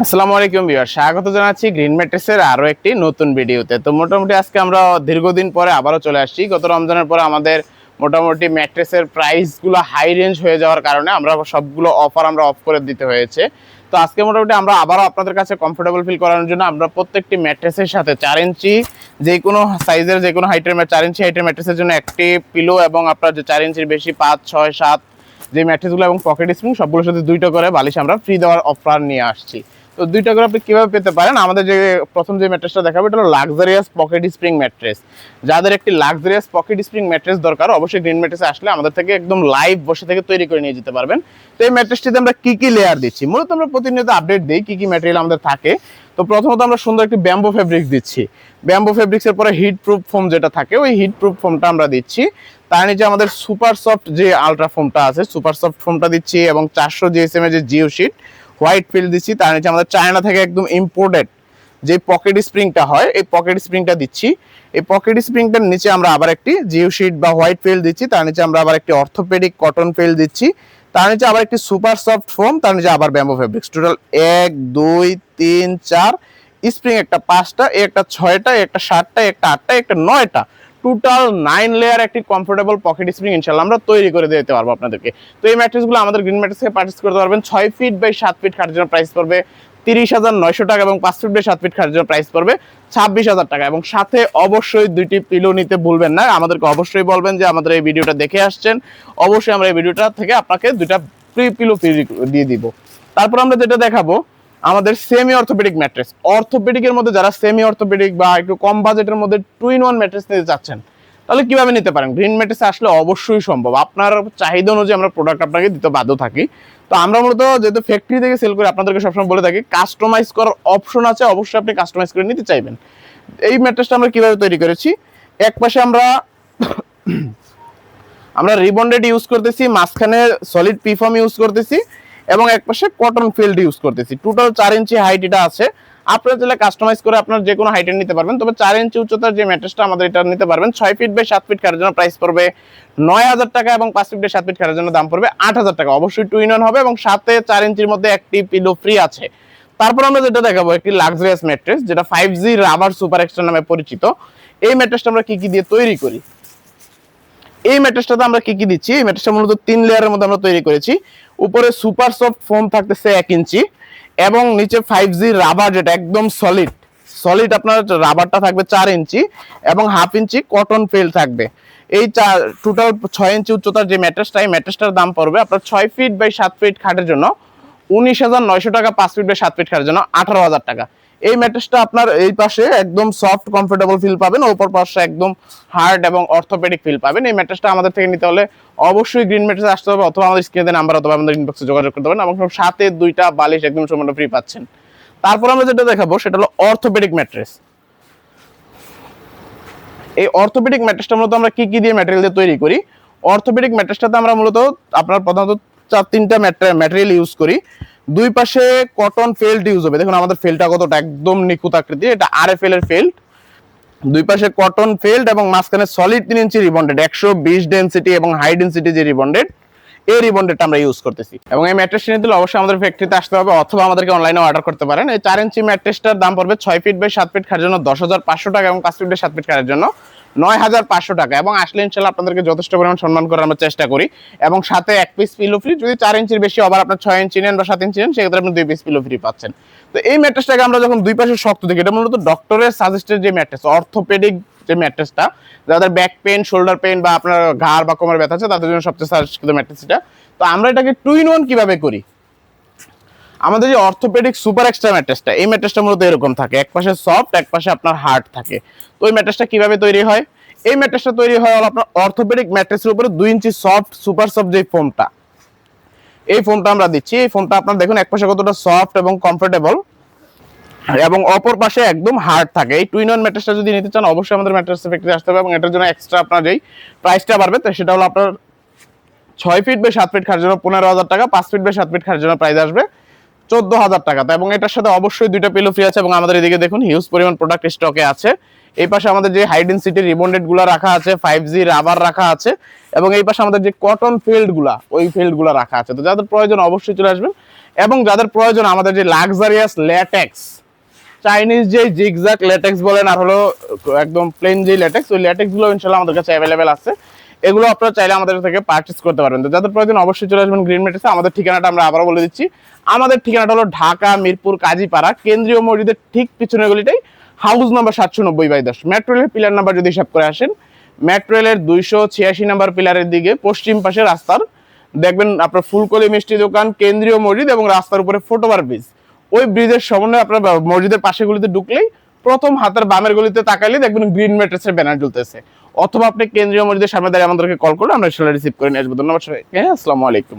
আসসালামু আলাইকুম ভিউয়ার, স্বাগত জানাচ্ছি গ্রিন ম্যাট্রেসের আরো একটি নতুন ভিডিওতে। তো মোটামুটি আজকে আমরা দীর্ঘদিন পরে আবারও চলে আসছি। গত রমজানের পরে আমাদের মোটামুটি ম্যাট্রেসের প্রাইসগুলো হাই রেঞ্জ হয়ে যাওয়ার কারণে আমরা সবগুলো অফার অফ করে দিতে হয়েছে। তো আজকে মোটামুটি আমরা আবারও আপনাদের কাছে কমফোর্টেবল ফিল করানোর জন্য আমরা প্রত্যেকটি ম্যাট্রেসের সাথে 4 ইঞ্চি যে কোনো সাইজের যে কোনো হাইটের 4 ইঞ্চি হাইটের ম্যাট্রেসের জন্য একটি পিলো এবং আপনার যে 4 ইঞ্চির বেশি 5, 6, 7 যে ম্যাট্রেসগুলো এবং পকেট স্প্রিং সবগুলোর সাথে 2টা করে বালিশ আমরা ফ্রি দেওয়ার অফার নিয়ে আসছি। তো 2টা করে আপনি কিভাবে পেতে পারেন, আমাদের যে প্রথম যে ম্যাট্রেসটা দেখাবো এটা হলো লাক্সারিয়াস পকেট স্প্রিং ম্যাট্রেস। যাদের একটি লাক্সারিয়াস পকেট স্প্রিং ম্যাট্রেস দরকার অবশ্যই গ্রিন ম্যাট্রেসে আসলে আমাদের থেকে একদম লাইভ বসে থেকে তৈরি করে নিয়ে যেতে পারবেন। তো এই ম্যাট্রেসটিতে আমরা কি কি লেয়ার দিচ্ছি, মূলত আমরা প্রতিনিয়ত আপডেট দিই কি কি ম্যাটেরিয়াল আমাদের থাকে। তো প্রথমত আমরা সুন্দর একটি ব্যাম্বো ফেব্রিক্স দিচ্ছি। ব্যাম্বো ফেব্রিক্সের পরে হিট প্রুফ ফোম যেটা থাকে ওই হিট প্রুফ ফোমটা আমরা দিচ্ছি। তার নিচে আমাদের সুপার সফট যে আলট্রা ফোমটা আছে সুপার সফট ফোমটা দিচ্ছি এবং 400 জিএসএম এর যে জিও শিট হোয়াইট ফিল দিচ্ছি। তার নিচে আমাদের চায়না থেকে একদম ইম্পোর্টেড যে পকেট স্প্রিংটা হয় এই পকেট স্প্রিংটা দিচ্ছি। এই পকেট স্প্রিংটার নিচে আমরা আবার একটি জিও শিট বা হোয়াইট ফিল দিচ্ছি। তার নিচে আমরা আবার একটি অর্থোপেডিক কটন ফিল দিচ্ছি। তার নিচে আবার একটি সুপার সফট ফোম, তার নিচে আবার ব্যাম্বো ফেব্রিক্স। টোটাল 1 2 3 4 স্প্রিং একটা 5টা, একটা 6টা, একটা 7টা, একটা 8টা, একটা 9টা, টোটাল 9 লেয়ার একটি কমফোর্টেবল পকেট স্প্রিং ইনশাআল্লাহ আমরা তৈরি করে দিতে পারবো আপনাদেরকে। তো এই ম্যাট্রেসগুলো আমাদের গ্রিন ম্যাট্রেস থেকে পারচেজ করতে পারবেন। 6 ফিট বাই 7 ফিট খাটের জন্য প্রাইস পড়বে 30,900 টাকা এবং 5 ফিট বাই 7 ফিট খাটের জন্য প্রাইস পড়বে 26,000 টাকা। এবং সাথে অবশ্যই 2টি পিলো নিতে ভুলবেন না। আমাদেরকে অবশ্যই বলবেন যে আমাদের এই ভিডিওটা দেখে আসছেন, অবশ্যই আমরা এই ভিডিওটা থেকে আপনাকে 2টা ফ্রি পিলো দিয়ে দিব। তারপর আমরা যেটা দেখাবো আমাদের সেমি অর্থোপেডিক ম্যাট্রেস। অর্থোপেডিকের মধ্যে যারা সেমি অর্থোপেডিক বা একটু কম বাজেটের মধ্যে 2-in-1 ম্যাট্রেস নিতে চাচ্ছেন তাহলে কিভাবে নিতে পারেন, গ্রিন ম্যাট্রেসে আসলে অবশ্যই সম্ভব। আপনার চাহিদা অনুযায়ী আমরা প্রোডাক্ট আপনাকে দিতে বাধ্য থাকি। তো আমরা মূলত যেহেতু ফ্যাক্টরি থেকে সেল করে আপনাদেরকে সবসময় বলে থাকি কাস্টমাইজ করার অপশন আছে, অবশ্যই আপনি কাস্টমাইজ করে নিতে চাইবেন। এই ম্যাট্রেসটা আমরা কিভাবে তৈরি করেছি, এক পাশে আমরা রিবন্ডেড ইউজ করতেছি, মাঝখানে সলিড পিফর্ম ইউজ করতেছি এবং এক পাশে কটন ফিল্ড ইউজ করতেছি। টোটাল 4 ইঞ্চি হাইট এটা আছে। আপনারা চাইলে কাস্টমাইজ করে আপনার যে কোনো হাইটের নিতে পারবেন, তবে 4 ইঞ্চি উচ্চতার যে ম্যাট্রেসটা আমাদের এটা নিতে পারবেন। 6 ফিট বাই 7 ফিট খাটের জন্য প্রাইস পড়বে 9,000 টাকা এবং 5 ফিট বাই 7 ফিট খাটের জন্য দাম পড়বে 8,000 টাকা। অবশ্যই 2-in-1 হবে এবং সাথে 4 ইঞ্চির মধ্যে একটি পিলো ফ্রি আছে। তারপর আমরা যেটা দেখাবো একটি লাক্সারিয়াস ম্যাট্রেস যেটা 5G রাবার সুপার এক্সট্রা নামে পরিচিত। এই ম্যাট্রেসটা আমরা কি কি দিয়ে তৈরি করি, এই ম্যাট্রেসটাতে আমরা কি কি দিচ্ছি, এই ম্যাট্রেসটা মূলত 3 লেয়ারের মধ্যে আমরা তৈরি করেছি। উপরে সুপার সফট ফোম থাকতেছে 1 ইঞ্চি এবং নিচে 5G রাবার যেটা একদম সলিড সলিড আপনার রাবারটা থাকবে 4 ইঞ্চি এবং 1/2 ইঞ্চি কটন ফিল থাকবে। এই টোটাল 6 ইঞ্চি উচ্চতার যে ম্যাট্রেসটা, এই ম্যাট্রেসটার দাম পড়বে আপনার 6 ফিট বাই 7 ফিট খাটের জন্য 19,900 টাকা, 5 ফিট বাই 7 ফিট খাটের জন্য 18,000 টাকা। এই ম্যাট্রেসটা আপনার এই পাশে একদম সফট কমফোর্টেবল ফিল পাবেন, ওপর পাশে একদম হার্ড এবং অর্থোপেডিক ফিল পাবেন। এই ম্যাট্রেসটা আমাদের থেকে নিতে হলে অবশ্যই গ্রিন ম্যাট্রেসে আসতে হবে অথবা আমাদের স্ক্রিনে নাম্বার অথবা আমাদের ইনবক্সে যোগাযোগ করতে পারেন এবং সাথে 2টা বালিশ একদম সম্পূর্ণ ফ্রি পাচ্ছেন। তারপর আমরা যেটা দেখাবো সেটা হলো অর্থোপেডিক ম্যাট্রেস। এই অর্থোপেডিক ম্যাট্রেসটা মূলত আমরা কি কি দিয়ে ম্যাটেরিয়াল দিয়ে তৈরি করি, অর্থোপেডিক ম্যাট্রেসটাতে আমরা মূলত আপনার প্রধানত 4-3টা ম্যাটেরিয়াল ইউজ করি। দুই পাশে কটন ফেল্ট ইউজ হবে, দেখুন আমাদের ফেল্টটা কতটা একদম নিখুঁত আকৃতি, এটা RFL এর ফেল্ট। দুই পাশে কটন ফেল্ট এবং মাঝখানে সলিড 3 ইঞ্চি রিবন্ডেড 120 ডেনসিটি এবং হাই ডেনসিটি যে রিবন্ডেড এই রিবন্ডেডটা আমরা ইউজ করতেছি। এবং এই ম্যাট্রেসটা নিতে হলে অবশ্যই আমাদের ফ্যাক্টরিতে আসতে হবে অথবা আমাদেরকে অনলাইনে অর্ডার করতে পারেন। এই 4 ইঞ্চি ম্যাট্রেসটার দাম পড়বে 6 ফিট বাই 7 ফিট খাটের জন্য 10,500 টাকা এবং 5 ফিট বাই 7 ফিট খাটের জন্য 9,500 টাকা। এবং আসলে ইনশাআল্লাহ আপনাদেরকে যথেষ্ট পরিমাণ সম্মান করার আমরা চেষ্টা করি এবং সাথে 1 পিস পিলো ফ্রি। যদি 4 ইঞ্চির বেশি আবার আপনার 6 ইঞ্চি নেন বা 7 ইঞ্চি নেন সেক্ষেত্রে আপনি 2 পিস পিলো ফ্রি পাচ্ছেন। তো এই ম্যাট্রেসটাকে আমরা যখন দুই পাশে শক্ত দেখি, এটা মূলত ডক্টরের সাজেস্টেড যে ম্যাট্রেস অর্থোপেডিক যে ম্যাট্রেসটা, যাদের ব্যাক পেন শোল্ডার পেন বা আপনার ঘাড় বা কোমর ব্যথা আছে তাদের জন্য সবচেয়ে সাজেস্টেড ম্যাট্রেস এটা। তো আমরা এটাকে 2-in-1 কিভাবে করি, আমাদের যে অর্থোপেডিক সুপার এক্সট্রা ম্যাট্রেসটা এই ম্যাট্রেসটা মূলত এরকম থাকে, এক পাশে সফট এক পাশে আপনার হার্ড থাকে। তো এই ম্যাট্রেসটা কিভাবে তৈরি হয়, এই ম্যাট্রেসটা তৈরি হয় আপনার অর্থোপেডিক ম্যাট্রেসের উপরে 2 ইঞ্চি সফট সুপার সফট যে ফোমটা, এই ফোমটা আমরা দিচ্ছি। এই ফোমটা আপনার দেখুন এক পাশে কতটা সফট এবং কমফোর্টেবল এবং অপর পাশে একদম হার্ড থাকে। এই 2-in-1 ম্যাট্রেসটা যদি নিতে চান অবশ্যই আমাদের ম্যাট্রেস ফ্যাক্টরি আসতে হবে এবং এটার জন্য এক্সট্রা আপনার যেই প্রাইসটা বাড়বে সেটা হলো আপনার 6 ফিট বাই 7 ফিট খাটের জন্য 15,000 টাকা, 5 ফিট বাই 7 ফিট খাটের জন্য প্রাইস আসবে 14,000 টাকা। এবং এটার সাথে অবশ্যই 2টা পিলো ফ্রি আছে এবং আমাদের এদিকে দেখুন হিউজ পরিমাণ প্রোডাক্ট স্টকে আছে। এই পাশে আমাদের যে হাই ডেনসিটি রিবন্ডেড গুলা রাখা আছে, 5G রাবার রাখা আছে এবং এই পাশে আমাদের যে কটন ফিল্ড গুলা ওই ফিল্ড গুলা রাখা আছে। তো যাদের প্রয়োজন অবশ্যই চলে আসবেন এবং যাদের প্রয়োজন আমাদের যে লাক্সারিয়াস ল্যাটেক্স, চাইনিজ যে জিগজ্যাগ ল্যাটেক্স বলেন আর হলো একদম প্লেন যে ল্যাটেক্স, ওই ল্যাটেক্স গুলো ইনশাআল্লাহ আমাদের কাছে অ্যাভেলেবেল আছে। এগুলো আপনারা চাইলে আমাদের থেকে পারচেজ করতে পারবেন। তো যাদের প্রয়োজন অবশ্যই চলে আসবেন গ্রিন ম্যাট্রেসে। আমাদের ঠিকানাটা আমরা আবারও বলে দিচ্ছি, আমাদের ঠিকানাটা হলো ঢাকা মিরপুর কাজীপাড়া, কেন্দ্রীয় মসজিদের ঠিক পিছনে গলিটাই, হাউস নাম্বার 790/10। মেট্রো রেলের পিলার নাম্বার যদি হিসাব করে আসেন, মেট্রো রেলের 286 নাম্বার পিলারের দিকে পশ্চিম পাশে রাস্তার দেখবেন আপনার ফুলকলি মিষ্টি দোকান, কেন্দ্রীয় মসজিদ এবং রাস্তার উপরে ফুটওভার ব্রিজ, ওই ব্রিজের সমন্বয়ে আপনার মসজিদের পাশের গলিতে ঢুকলেই প্রথম হাতের বামের গলিতে তাকাইলে দেখবেন গ্রিন ম্যাট্রেসের ব্যানার ঝুলতেছে। অথবা আপনি কেন্দ্রীয় মসজিদের সামনে দাঁড়িয়ে আমাদেরকে কল করলে আমরা সেটা রিসিভ করে নিয়ে আসবো। ধন্যবাদ সবাইকে, আসসালামু আলাইকুম।